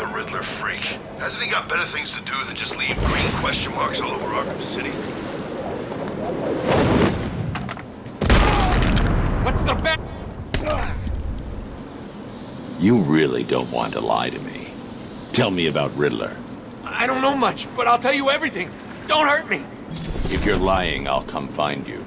the Riddler freak. Hasn't he got better things to do than just leave green question marks all over Arkham City? What's the bet? You really don't want to lie to me. Tell me about Riddler. I don't know much, but I'll tell you everything. Don't hurt me. If you're lying, I'll come find you.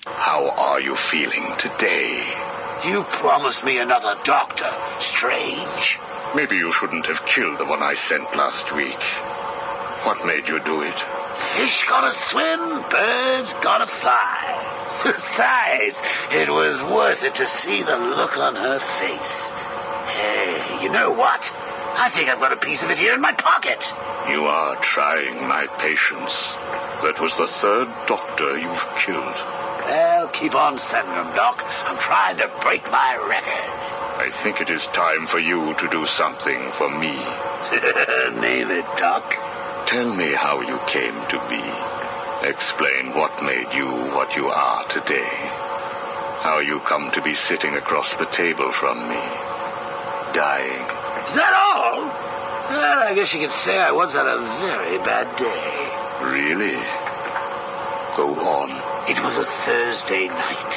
How are you feeling today? You promised me another doctor, Strange. Maybe you shouldn't have killed the one I sent last week. What made you do it? Fish gotta swim, birds gotta fly. Besides, it was worth it to see the look on her face. Hey, you know what? I think I've got a piece of it here in my pocket. You are trying my patience. That was the third doctor you've killed. Well, keep on sending them, Doc. I'm trying to break my record. I think it is time for you to do something for me. Name it, Doc. Tell me how you came to be. Explain what made you what you are today. How you come to be sitting across the table from me, dying. Is that all? Well, I guess you could say I once had a very bad day. Really? Go on. It was a Thursday night.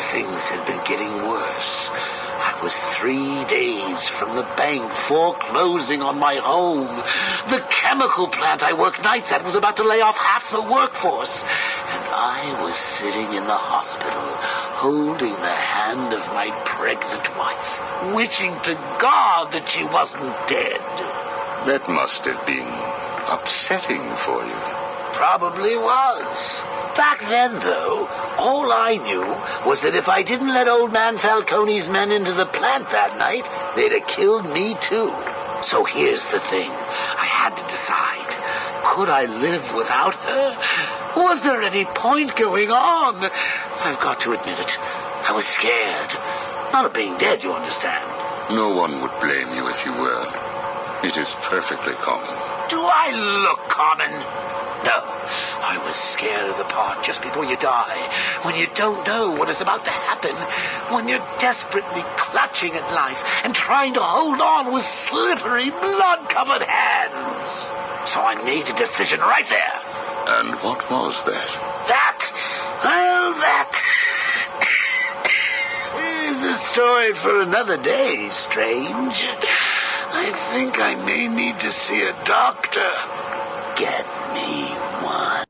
Things had been getting worse. I was 3 days from the bank foreclosing on my home. The chemical plant I worked nights at was about to lay off half the workforce. And I was sitting in the hospital, holding the hand of my pregnant wife, wishing to God that she wasn't dead. That must have been upsetting for you. Probably was. Back then, though, all I knew was that if I didn't let old man Falcone's men into the plant that night, they'd have killed me too. So here's the thing. I had to decide. Could I live without her? Was there any point going on? I've got to admit it. I was scared. Not of being dead, you understand. No one would blame you if you were. It is perfectly common. Do I look common? No. I was scared of the part just before you die, when you don't know what is about to happen, when you're desperately clutching at life and trying to hold on with slippery, blood-covered hands. So I made a decision right there. And what was that? That is a story for another day, Strange. I think I may need to see a doctor. Get me one.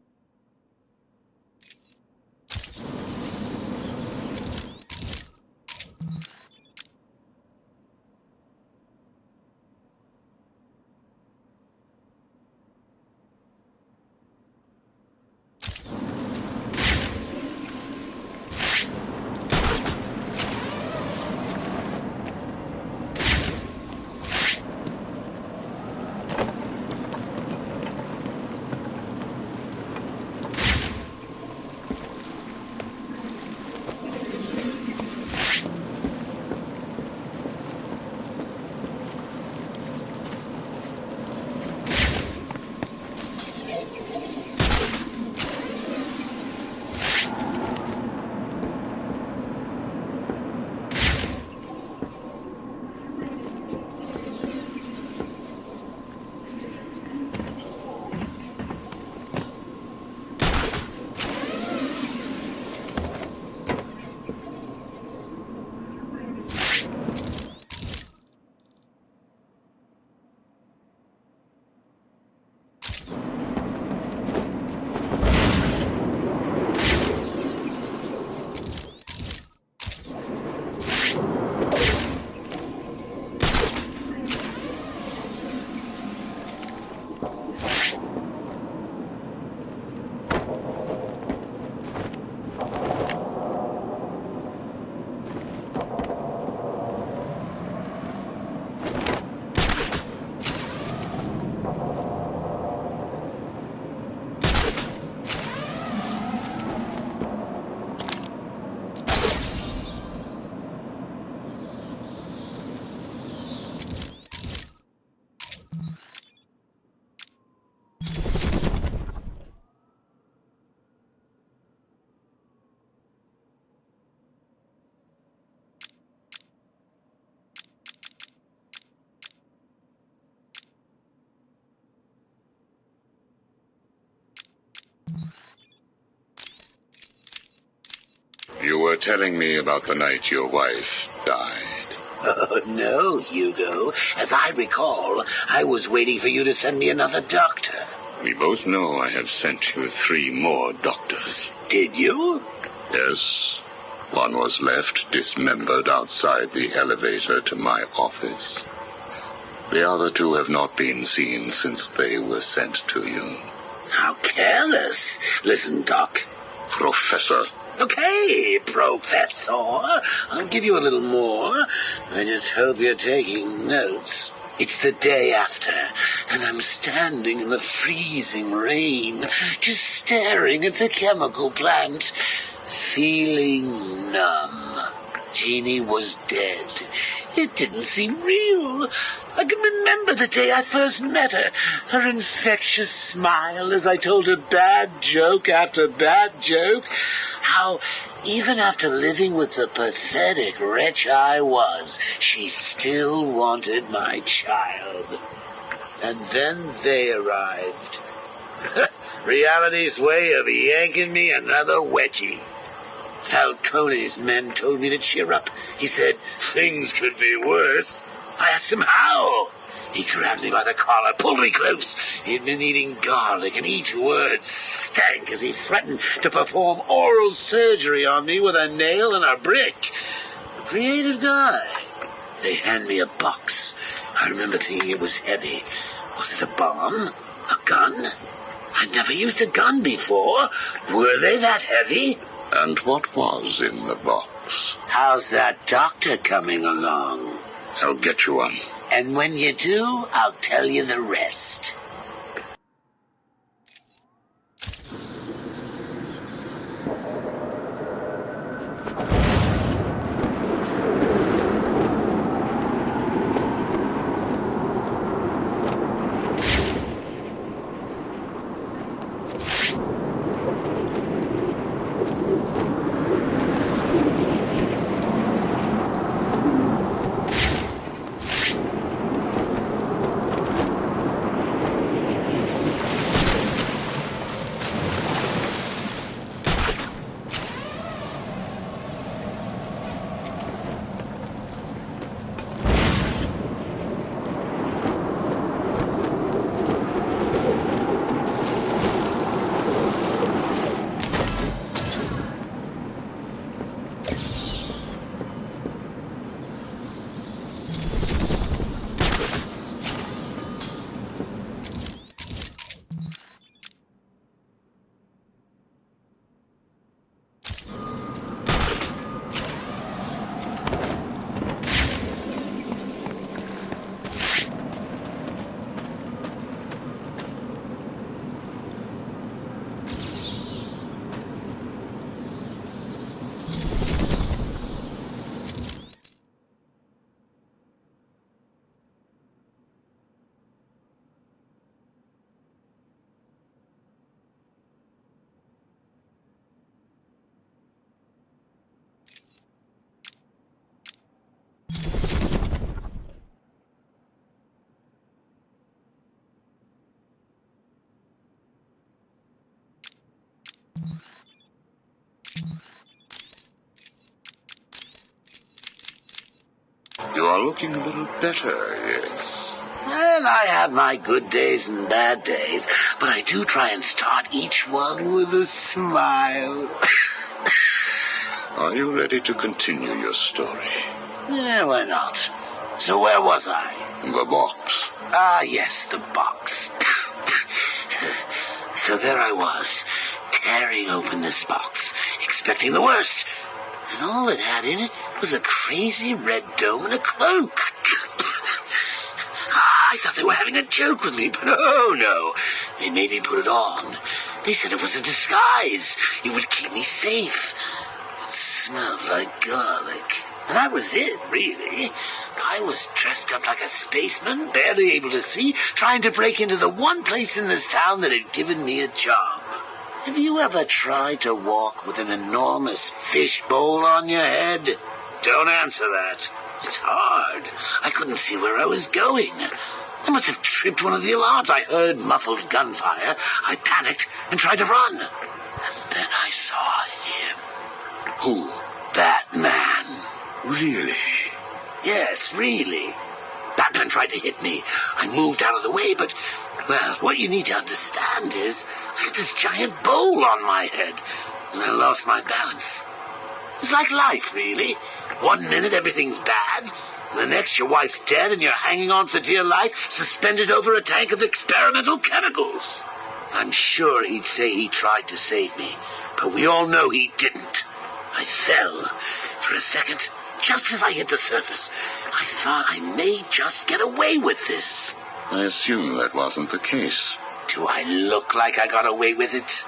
You were telling me about the night your wife died. Oh, no, Hugo. As I recall, I was waiting for you to send me another doctor. We both know I have sent you 3 more doctors. Did you? Yes. One was left dismembered outside the elevator to my office. The other 2 have not been seen since they were sent to you. How careless. Listen, Doc. Professor. Okay, Professor. I'll give you a little more. I just hope you're taking notes. It's the day after, and I'm standing in the freezing rain, just staring at the chemical plant, feeling numb. Jeannie was dead. It didn't seem real. I can remember the day I first met her. Her infectious smile as I told her bad joke after bad joke. How, even after living with the pathetic wretch I was, she still wanted my child. And then they arrived. Reality's way of yanking me another wedgie. Falcone's men told me to cheer up. He said things could be worse. I asked him how. He grabbed me by the collar, pulled me close. He'd been eating garlic, and each word stank as he threatened to perform oral surgery on me with a nail and a brick. A creative guy. They hand me a box. I remember thinking it was heavy. Was it a bomb? A gun? I'd never used a gun before. Were they that heavy? And what was in the box? How's that doctor coming along? I'll get you one. And when you do, I'll tell you the rest. are looking a little better, yes. Well, I have my good days and bad days, but I do try and start each one with a smile. Are you ready to continue your story? Yeah, why not? So where was I? The box. Ah, yes, the box. So there I was, tearing open this box, expecting the worst. And all it had in it was a crazy red dome and a cloak. I thought they were having a joke with me, but oh no. They made me put it on. They said it was a disguise. It would keep me safe. It smelled like garlic. And that was it, really. I was dressed up like a spaceman, barely able to see, trying to break into the one place in this town that had given me a job. Have you ever tried to walk with an enormous fishbowl on your head? Don't answer that. It's hard. I couldn't see where I was going. I must have tripped one of the alarms. I heard muffled gunfire. I panicked and tried to run. And then I saw him. Who? Batman. Really? Yes, really. Batman tried to hit me. I moved out of the way, but, well, what you need to understand is I had this giant bowl on my head, and I lost my balance. It's like life, really. One minute everything's bad, the next your wife's dead and you're hanging on for dear life, suspended over a tank of experimental chemicals. I'm sure he'd say he tried to save me, but we all know he didn't. I fell. For a second, just as I hit the surface, I thought I may just get away with this. I assume that wasn't the case. Do I look like I got away with it?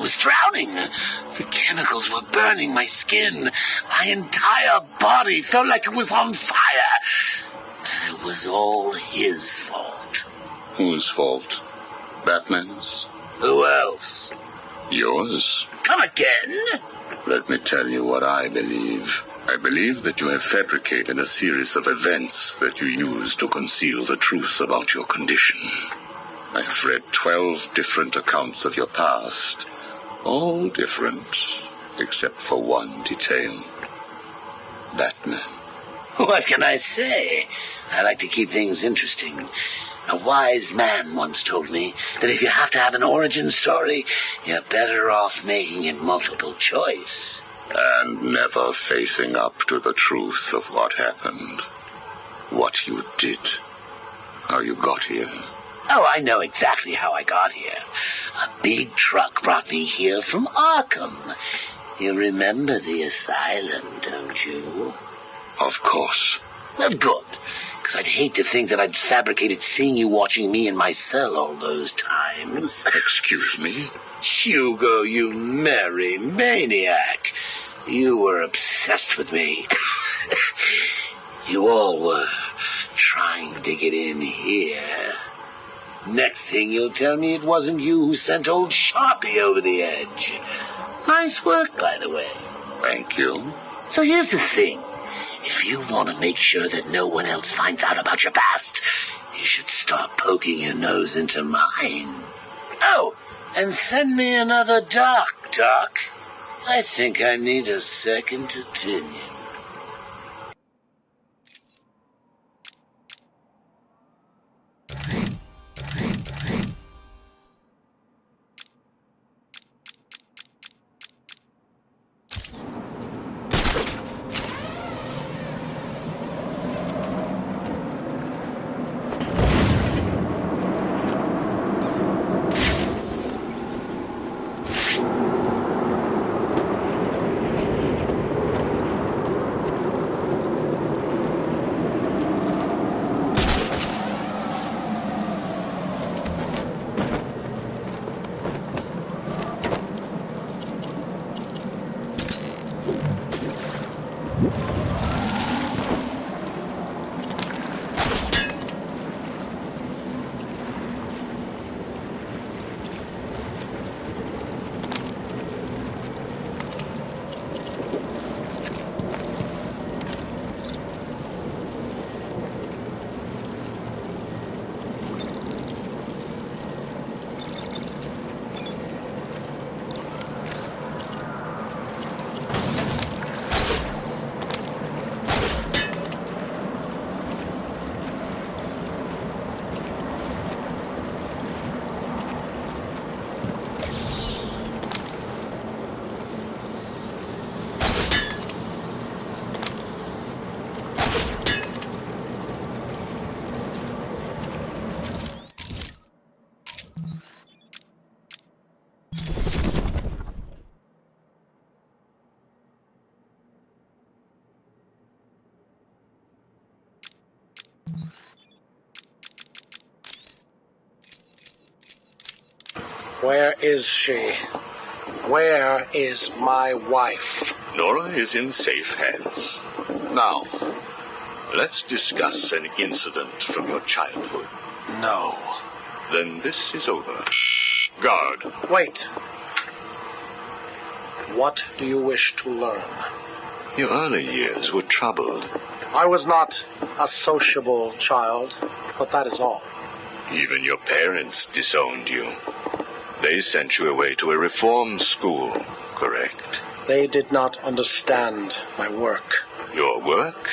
was drowning. The chemicals were burning my skin. My entire body felt like it was on fire. And it was all his fault. Whose fault? Batman's? Who else? Yours? Come again? Let me tell you what I believe. I believe that you have fabricated a series of events that you use to conceal the truth about your condition. I have read 12 different accounts of your past. All different, except for one detail. Batman. What can I say? I like to keep things interesting. A wise man once told me that if you have to have an origin story, you're better off making it multiple choice. And never facing up to the truth of what happened. What you did. How you got here. Oh, I know exactly how I got here. A big truck brought me here from Arkham. You remember the asylum, don't you? Of course. Well, good. Because I'd hate to think that I'd fabricated seeing you watching me in my cell all those times. Excuse me? Hugo, you merry maniac. You were obsessed with me. You all were trying to get in here. Next thing you'll tell me it wasn't you who sent old Sharpie over the edge. Nice work, by the way. Thank you. So here's the thing. If you want to make sure that no one else finds out about your past, you should start poking your nose into mine. Oh, and send me another doc. I think I need a second opinion. Where is she? Where is my wife? Nora is in safe hands. Now, let's discuss an incident from your childhood. No. Then this is over. Guard. Wait. What do you wish to learn? Your early years were troubled. I was not a sociable child, but that is all. Even your parents disowned you. They sent you away to a reform school, correct? They did not understand my work. Your work?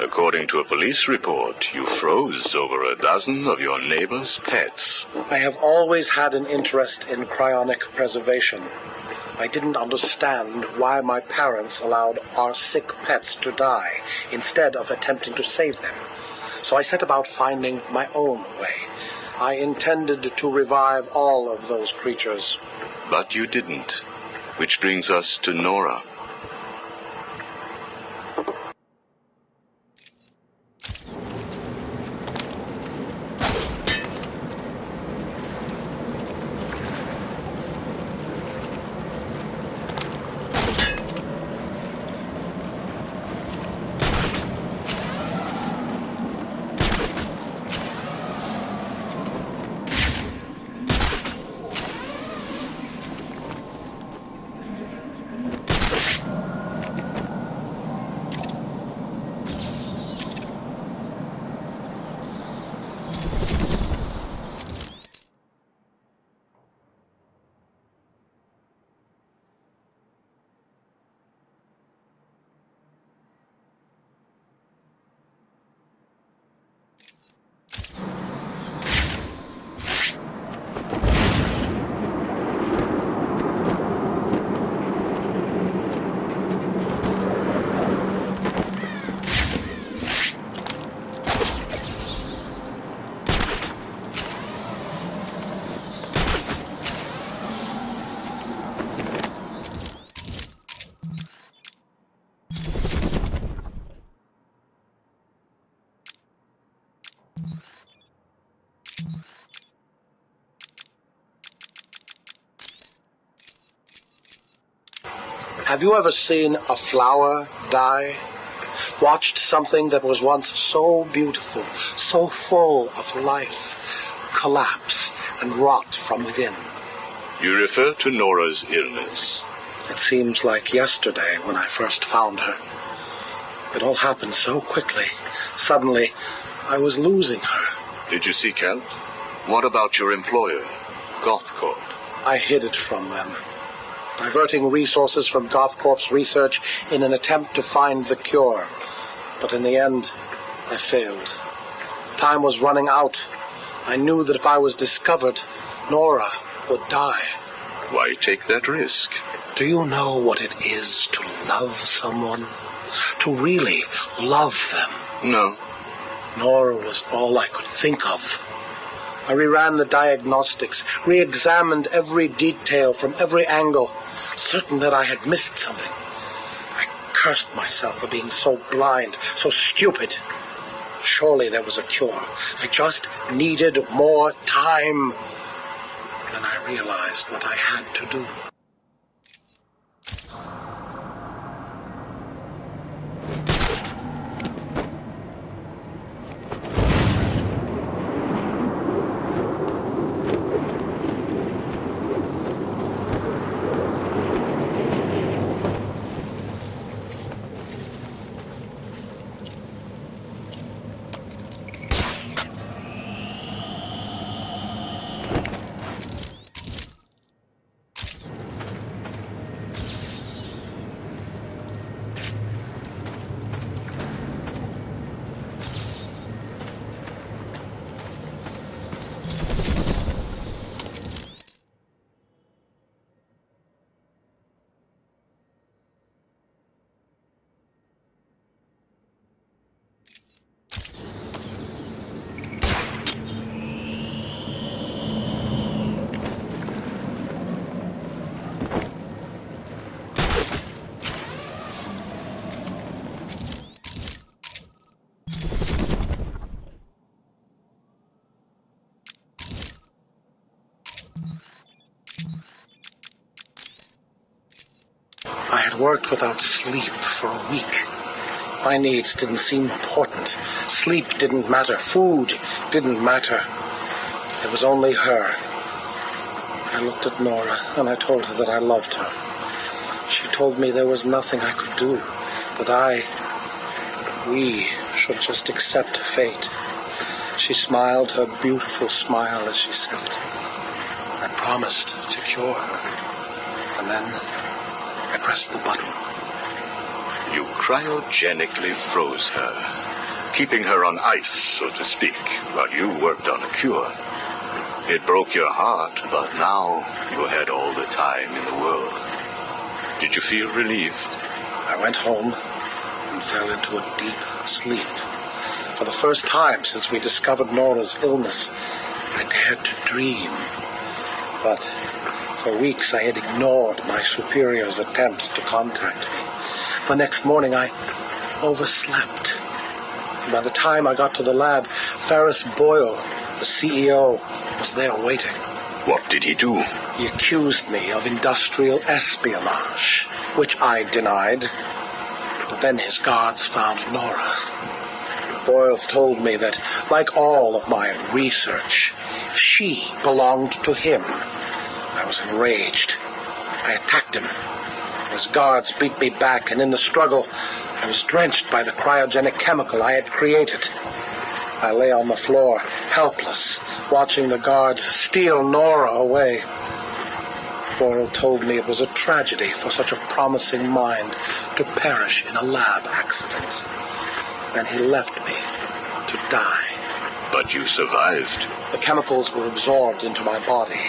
According to a police report, you froze over a dozen of your neighbor's pets. I have always had an interest in cryonic preservation. I didn't understand why my parents allowed our sick pets to die instead of attempting to save them. So I set about finding my own way. I intended to revive all of those creatures. But you didn't. Which brings us to Nora. Have you ever seen a flower die? Watched something that was once so beautiful, so full of life, collapse and rot from within? You refer to Nora's illness. It seems like yesterday when I first found her. It all happened so quickly. Suddenly, I was losing her. Did you seek help? What about your employer, GothCorp? I hid it from them, diverting resources from GothCorp's research in an attempt to find the cure. But in the end, I failed. Time was running out. I knew that if I was discovered, Nora would die. Why take that risk? Do you know what it is to love someone? To really love them? No. Nora was all I could think of. I reran the diagnostics, re-examined every detail from every angle, certain that I had missed something. I cursed myself for being so blind, so stupid. Surely there was a cure. I just needed more time. Then I realized what I had to do. I had worked without sleep for a week. My needs didn't seem important. Sleep didn't matter. Food didn't matter. There was only her. I looked at Nora and I told her that I loved her. She told me there was nothing I could do, that we should just accept fate. She smiled her beautiful smile as she said it. I promised to cure her. And then I pressed the button. You cryogenically froze her, keeping her on ice, so to speak, while you worked on a cure. It broke your heart, but now you had all the time in the world. Did you feel relieved? I went home and fell into a deep sleep. For the first time since we discovered Nora's illness, I dared to dream. But for weeks I had ignored my superior's attempts to contact me. The next morning I overslept. By the time I got to the lab, Ferris Boyle, the CEO, was there waiting. What did he do? He accused me of industrial espionage, which I denied. But then his guards found Nora. Boyle told me that, like all of my research, she belonged to him. I was enraged. I attacked him. His guards beat me back, and in the struggle, I was drenched by the cryogenic chemical I had created. I lay on the floor, helpless, watching the guards steal Nora away. Boyle told me it was a tragedy for such a promising mind to perish in a lab accident. Then he left me to die. But you survived. The chemicals were absorbed into my body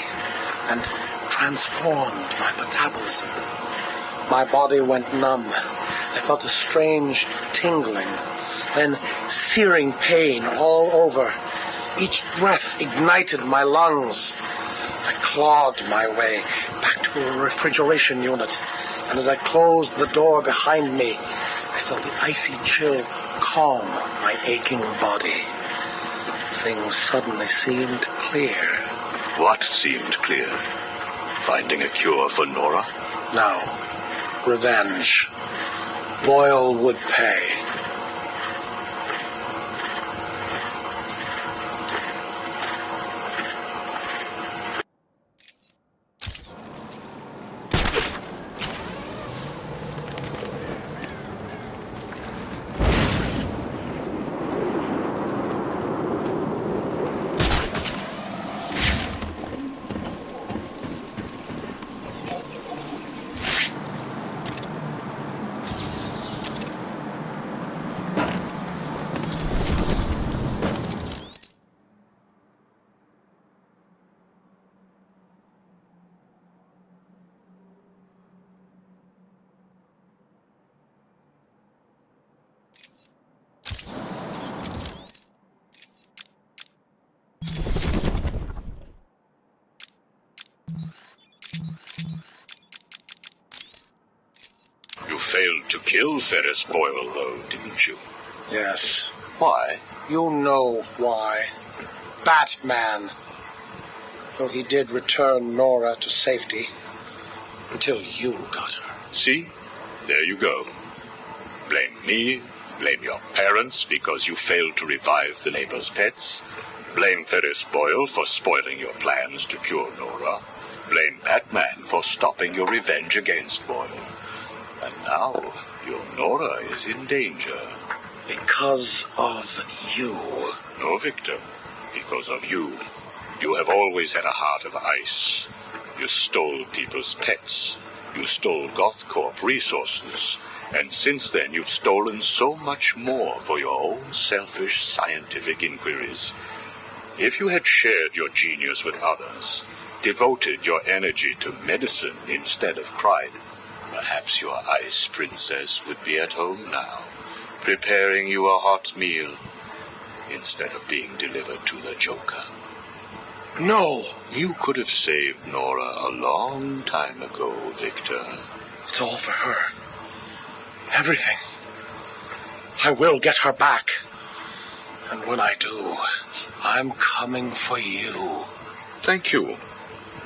and transformed my metabolism. My body went numb. I felt a strange tingling, then searing pain all over. Each breath ignited my lungs. I clawed my way back to a refrigeration unit, and as I closed the door behind me, I felt the icy chill calm my aching body. things suddenly seemed clear. What seemed clear? Finding a cure for Nora? No. Revenge. Boyle would pay. You failed to kill Ferris Boyle, though, didn't you? Yes. Why? You know why. Batman. Though he did return Nora to safety. Until you got her. See? There you go. Blame me, blame your parents because you failed to revive the neighbor's pets. Blame Ferris Boyle for spoiling your plans to cure Nora. Blame Batman for stopping your revenge against Boyle. And now, your Nora is in danger. Because of you. No, Victor. Because of you. You have always had a heart of ice. You stole people's pets. You stole GothCorp resources. And since then, you've stolen so much more for your own selfish scientific inquiries. If you had shared your genius with others, devoted your energy to medicine instead of crime, perhaps your ice princess would be at home now, preparing you a hot meal, instead of being delivered to the Joker. No! You could have saved Nora a long time ago, Victor. It's all for her. Everything. I will get her back. And when I do, I'm coming for you. Thank you.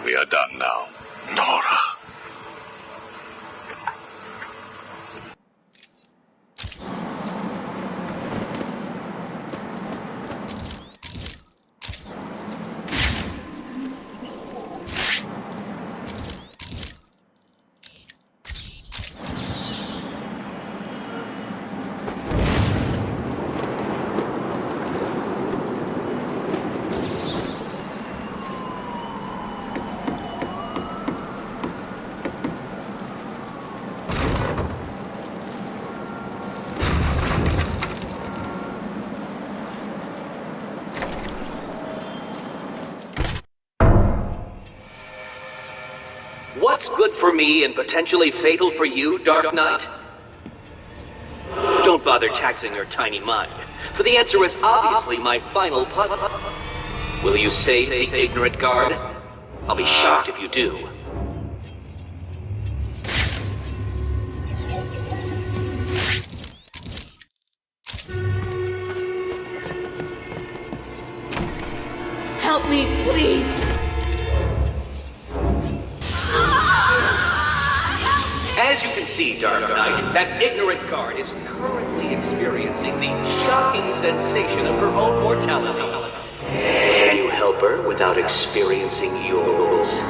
We are done now. Nora. What's good for me and potentially fatal for you, Dark Knight? Don't bother taxing your tiny mind, for the answer is obviously my final puzzle. Will you save the ignorant guard? I'll be shocked if you do. Help me, please! As you can see, Dark Knight, that ignorant guard is currently experiencing the shocking sensation of her own mortality. Can you help her without experiencing yours?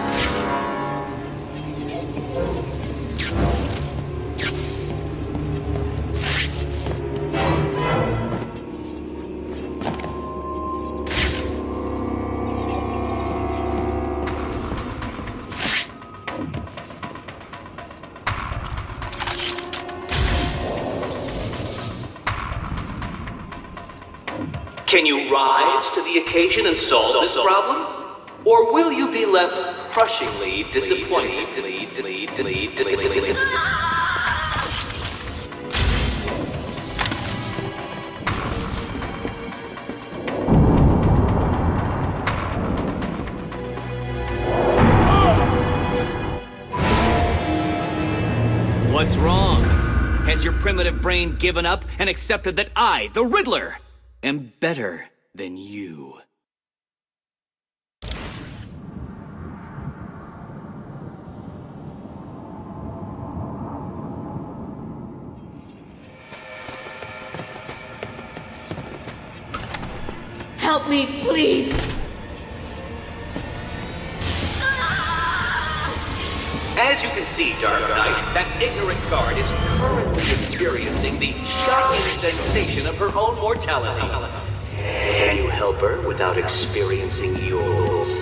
Can you rise to the occasion and solve this problem? Or will you be left crushingly disappointed? What's wrong? Has your primitive brain given up and accepted that I, the Riddler, am better than you. Help me, please! As you can see, Dark Knight, that ignorant guard is currently experiencing the shocking sensation of her own mortality. Can you help her without experiencing yours?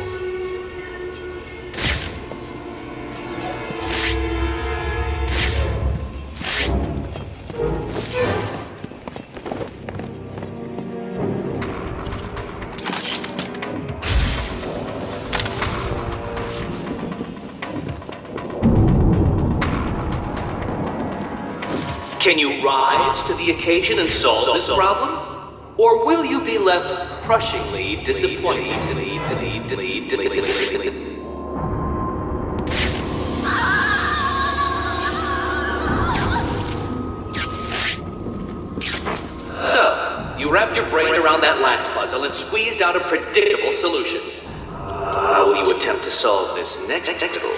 Can you rise to the occasion and solve this problem? Or will you be left crushingly disappointed? So, you wrapped your brain around that last puzzle and squeezed out a predictable solution. How will you attempt to solve this next riddle?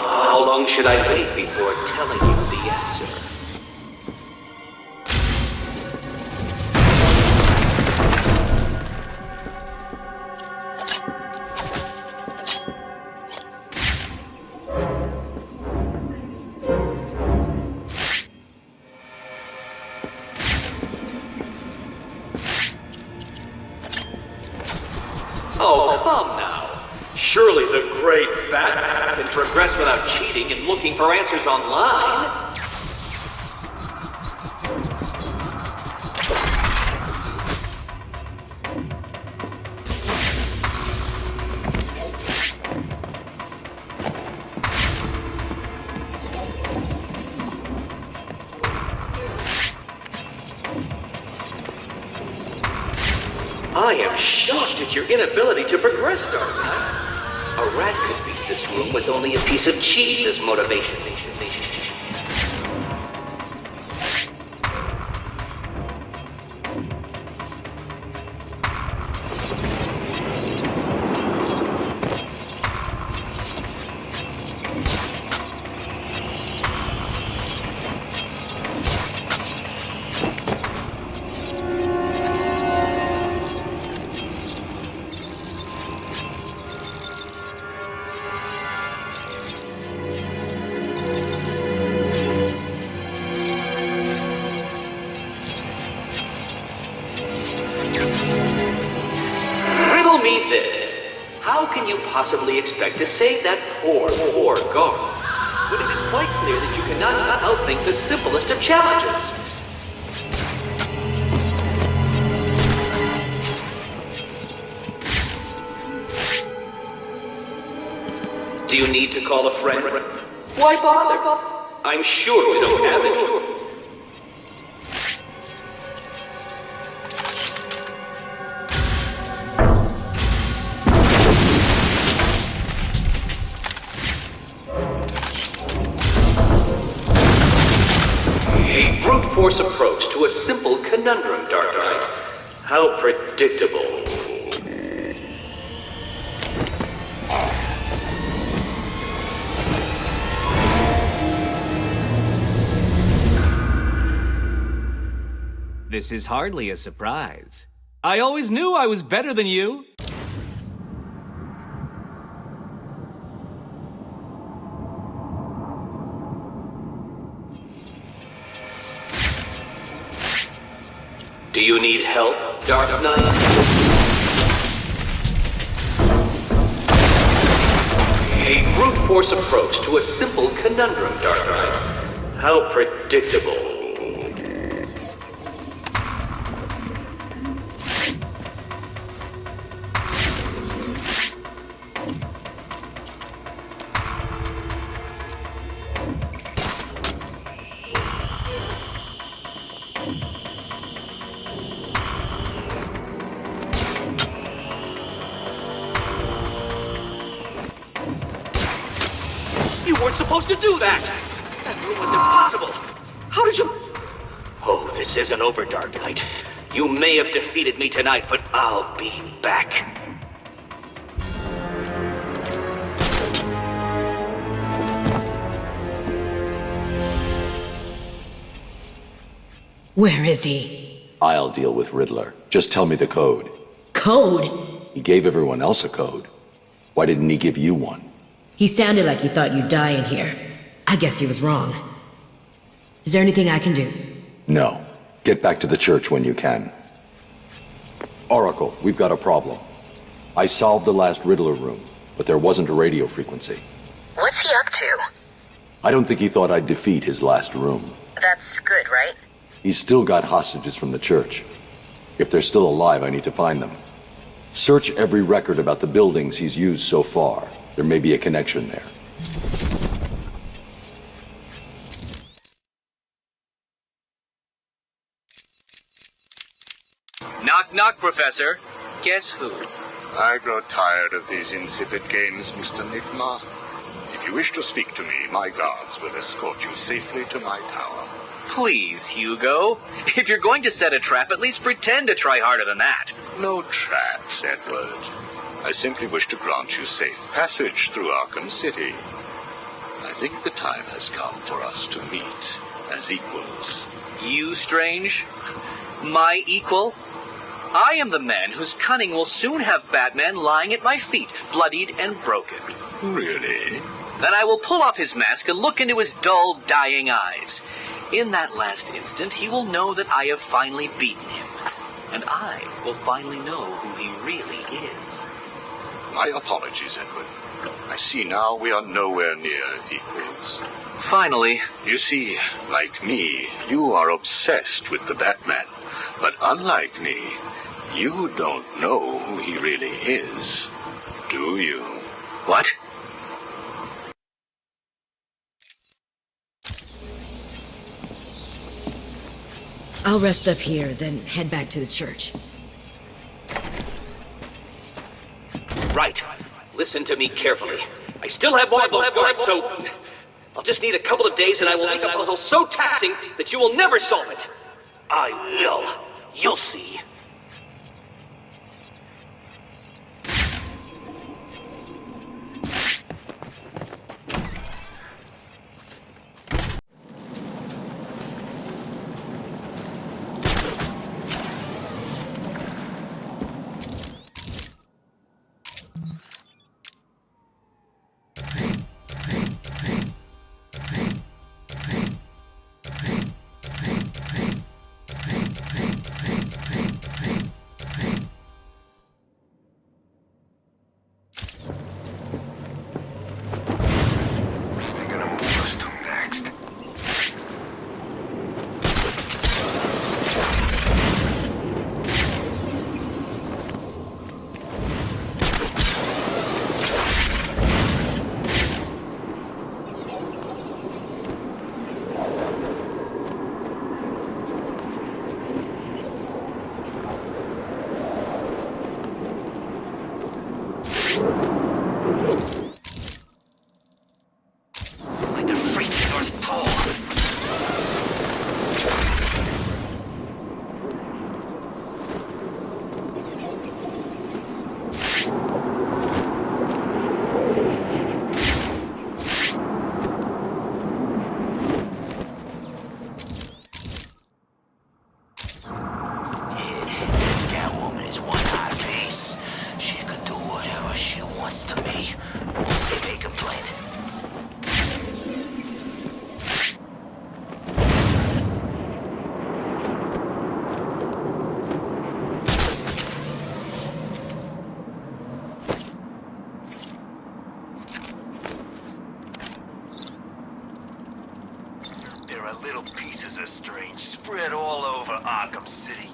How long should I wait before telling you the answer? Oh, come now. Surely the great fat can progress without cheating and looking for answers online. I am shocked at your inability to progress, Dark Knight. A rat could beat this room with only a piece of cheese as motivation. Possibly expect to save that poor guard, when it is quite clear that you cannot outthink the simplest of challenges. Do you need to call a friend? Why bother? I'm sure we don't have it. Brute force approach to a simple conundrum, Dark Knight. How predictable. This is hardly a surprise. I always knew I was better than you. Do you need help, Dark Knight? A brute force approach to a simple conundrum, Dark Knight. How predictable. supposed to do that? That room was impossible. How did you... Oh, this isn't over, Dark Knight. You may have defeated me tonight, but I'll be back. Where is he? I'll deal with Riddler. Just tell me the code. Code? He gave everyone else a code. Why didn't he give you one? He sounded like he thought you'd die in here. I guess he was wrong. Is there anything I can do? No. Get back to the church when you can. Oracle, we've got a problem. I solved the last Riddler room, but there wasn't a radio frequency. What's he up to? I don't think he thought I'd defeat his last room. That's good, right? He's still got hostages from the church. If they're still alive, I need to find them. Search every record about the buildings he's used so far. There may be a connection there. Knock, knock, Professor. Guess who? I grow tired of these insipid games, Mr. Nigma. If you wish to speak to me, my guards will escort you safely to my tower. Please, Hugo. If you're going to set a trap, at least pretend to try harder than that. No traps, Edward. I simply wish to grant you safe passage through Arkham City. I think the time has come for us to meet as equals. You, Strange? My equal? I am the man whose cunning will soon have Batman lying at my feet, bloodied and broken. Really? Then I will pull off his mask and look into his dull, dying eyes. In that last instant, he will know that I have finally beaten him. And I will finally know who he really is. My apologies, Edward. I see now we are nowhere near equals. Finally. You see, like me, you are obsessed with the Batman. But unlike me, you don't know who he really is, do you? What? I'll rest up here, then head back to the church. Right. Listen to me carefully. I still have more of those guards, so... I'll just need a couple of days and I will make a puzzle so taxing that you will never solve it. I will. You'll see. Little pieces of Strange spread all over Arkham City.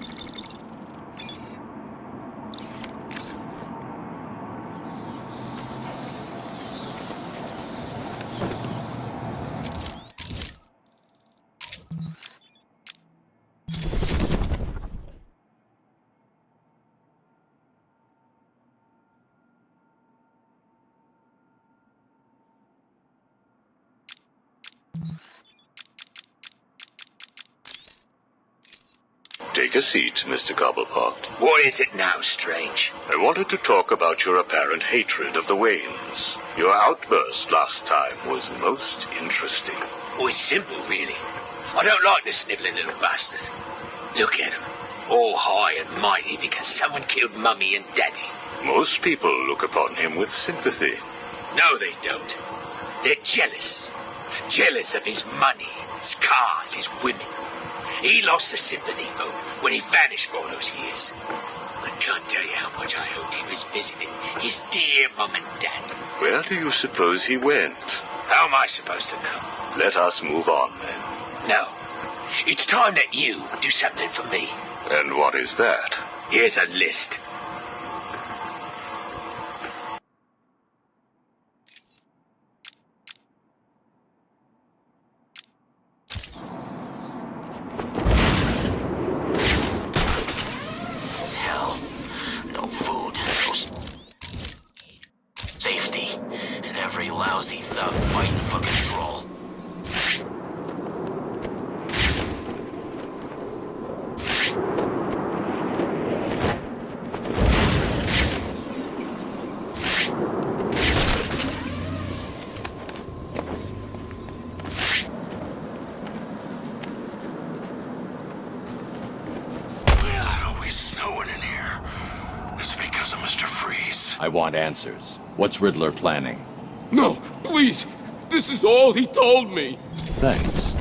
Take a seat, Mr. Cobblepot. What is it now, Strange? I wanted to talk about your apparent hatred of the Waynes. Your outburst last time was most interesting. Oh, it's simple, really. I don't like the snivelling little bastard. Look at him. All high and mighty because someone killed Mummy and Daddy. Most people look upon him with sympathy. No, they don't. They're jealous. Jealous of his money, his cars, his women. He lost the sympathy vote when he vanished for all those years. I can't tell you how much I hoped he was visiting his dear Mum and Dad. Where do you suppose he went? How am I supposed to know? Let us move on, then. No. It's time that you do something for me. And what is that? Here's a list. Hell. No food, no safety, and every lousy thug fighting for control. I want answers. What's Riddler planning? No, please! This is all he told me! Thanks.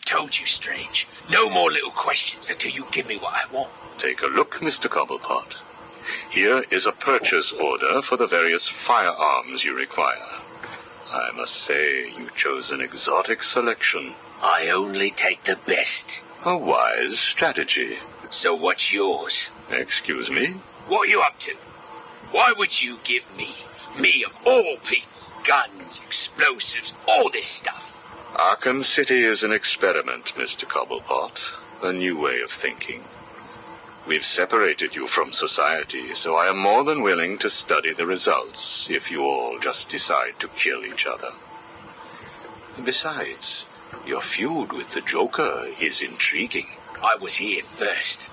Told you, Strange. No more little questions until you give me what I want. Take a look, Mr. Cobblepot. Here is a purchase order for the various firearms you require. I must say, you chose an exotic selection. I only take the best. A wise strategy. So what's yours? Excuse me? What are you up to? Why would you give me of all people, guns, explosives, all this stuff? Arkham City is an experiment, Mr. Cobblepot. A new way of thinking. We've separated you from society, so I am more than willing to study the results if you all just decide to kill each other. Besides, your feud with the Joker is intriguing. I was here first.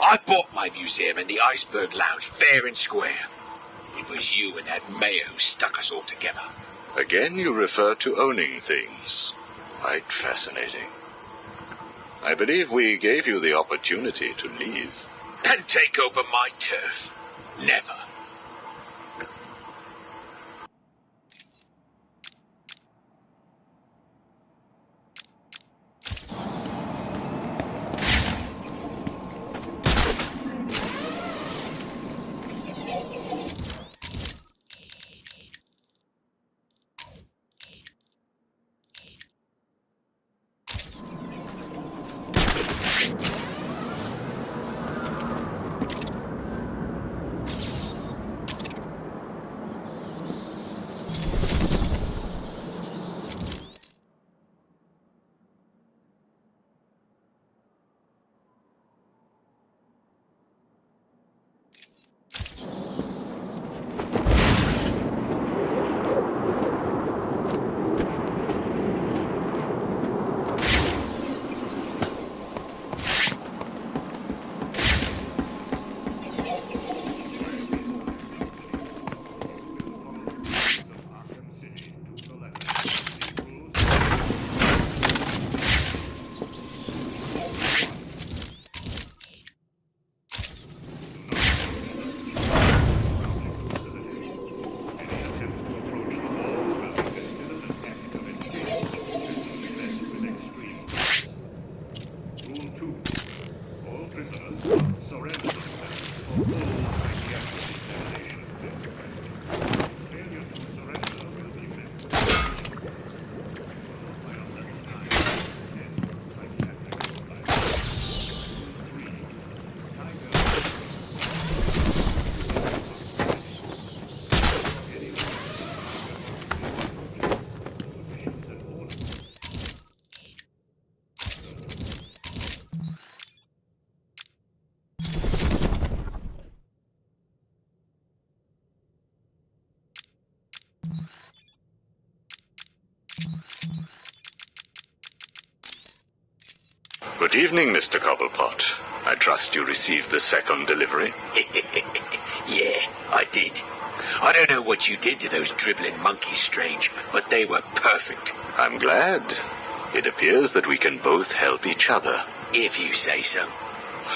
I bought my museum in the Iceberg Lounge fair and square. It was you and that Mayo who stuck us all together. Again, you refer to owning things. Quite fascinating. I believe we gave you the opportunity to leave. And take over my turf. Never. Good evening, Mr. Cobblepot. I trust you received the second delivery. Yeah, I did. I don't know what you did to those dribbling monkeys, Strange, but they were perfect. I'm glad. It appears that we can both help each other. If you say so.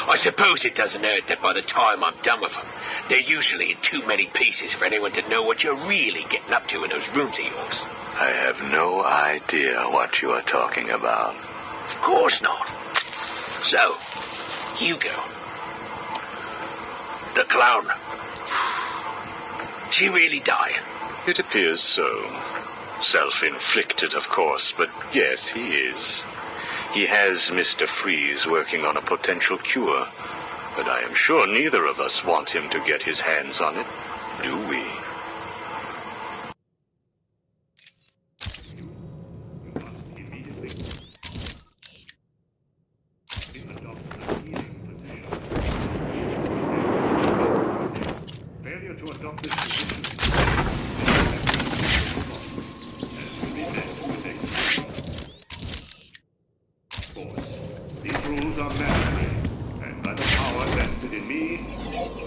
I suppose it doesn't hurt that by the time I'm done with them, they're usually in too many pieces for anyone to know what you're really getting up to in those rooms of yours. I have no idea what you are talking about. Of course not. So, Hugo. The clown. She really dying? It appears so. Self-inflicted, of course, but yes, he is. He has Mr. Freeze working on a potential cure, but I am sure neither of us want him to get his hands on it, do we? Rules are mandatory, and by the power vested in me,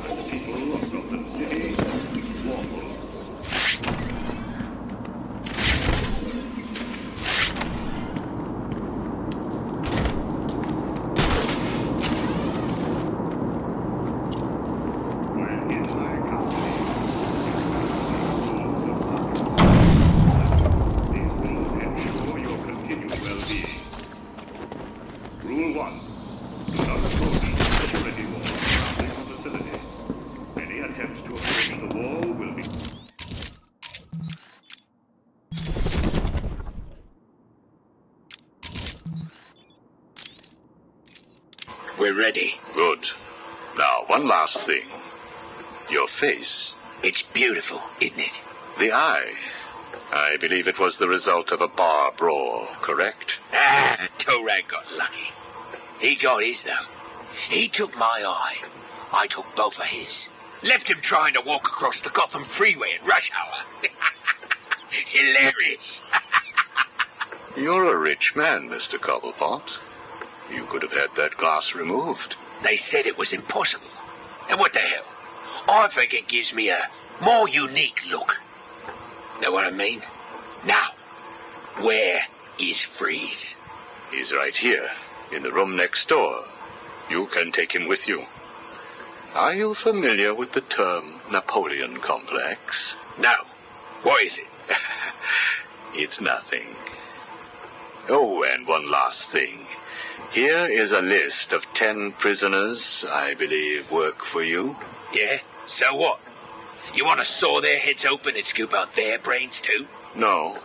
by the people of Gotham City, lawful. When in my company, these rules ensure your continued well-being. Rule 1. Do not approach the security wall surrounding the facility. Any attempts to approach the wall will be... We're ready. Good. Now, one last thing. Your face. It's beautiful, isn't it? The eye. I believe it was the result of a bar brawl, correct? Torag got lucky. He got his, though. He took my eye. I took both of his. Left him trying to walk across the Gotham freeway at rush hour. Hilarious. You're a rich man, Mr. Cobblepot. You could have had that glass removed. They said it was impossible. And what the hell? I think it gives me a more unique look. Know what I mean? Now, where is Freeze? He's right here, in the room next door. You can take him with you. Are you familiar with the term Napoleon complex? No. What is it? It's nothing. Oh, and one last thing. Here is a list of 10 prisoners I believe work for you. Yeah? So what? You want to saw their heads open and scoop out their brains too? No.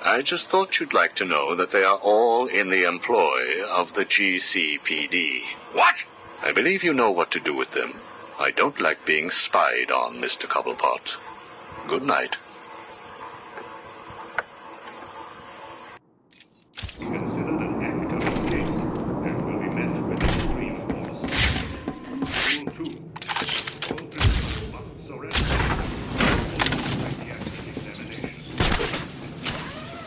I just thought you'd like to know that they are all in the employ of the GCPD. What? I believe you know what to do with them. I don't like being spied on, Mr. Cobblepot. Good night. Considered an act of escape and will be met with extreme force. Rule 2. All prisoners must surrender. Psychiatric examination.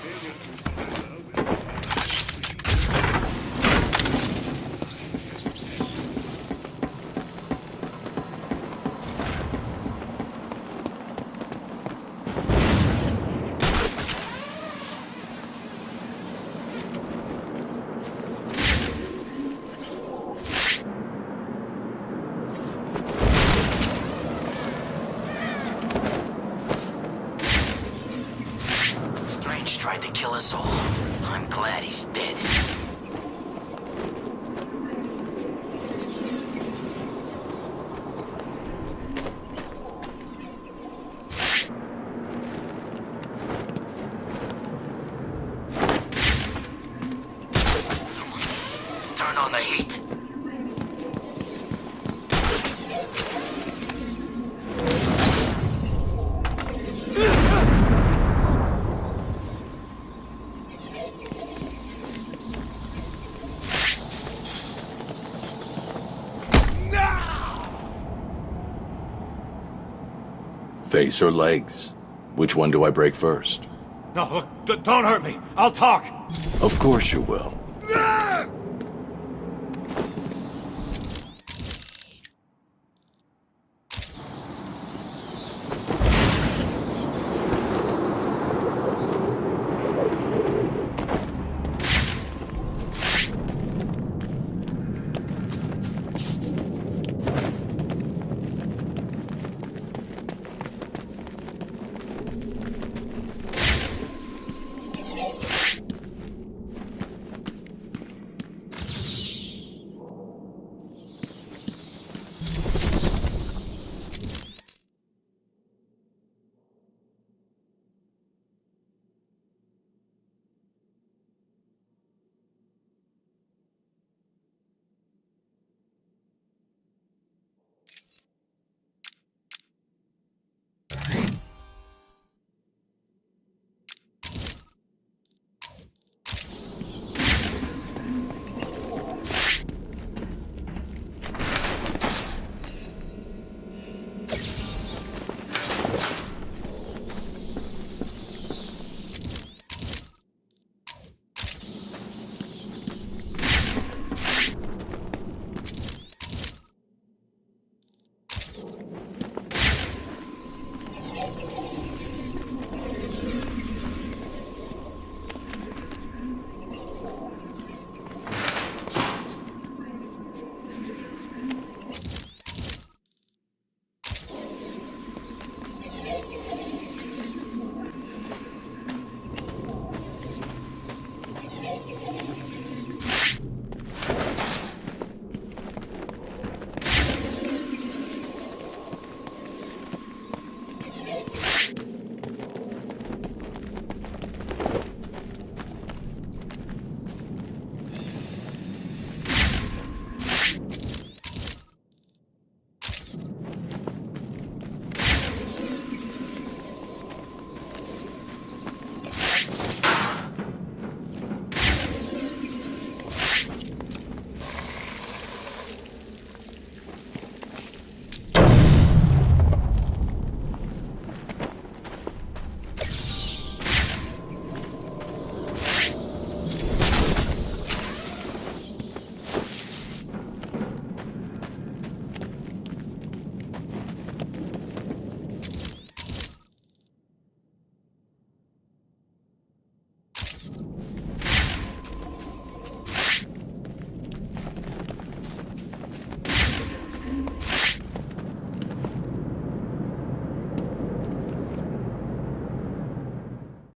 Failure to surrender will... Strange tried to kill us all. I'm glad he's dead. Turn on the heat. Face or legs? Which one do I break first? No, look, don't hurt me. I'll talk. Of course you will.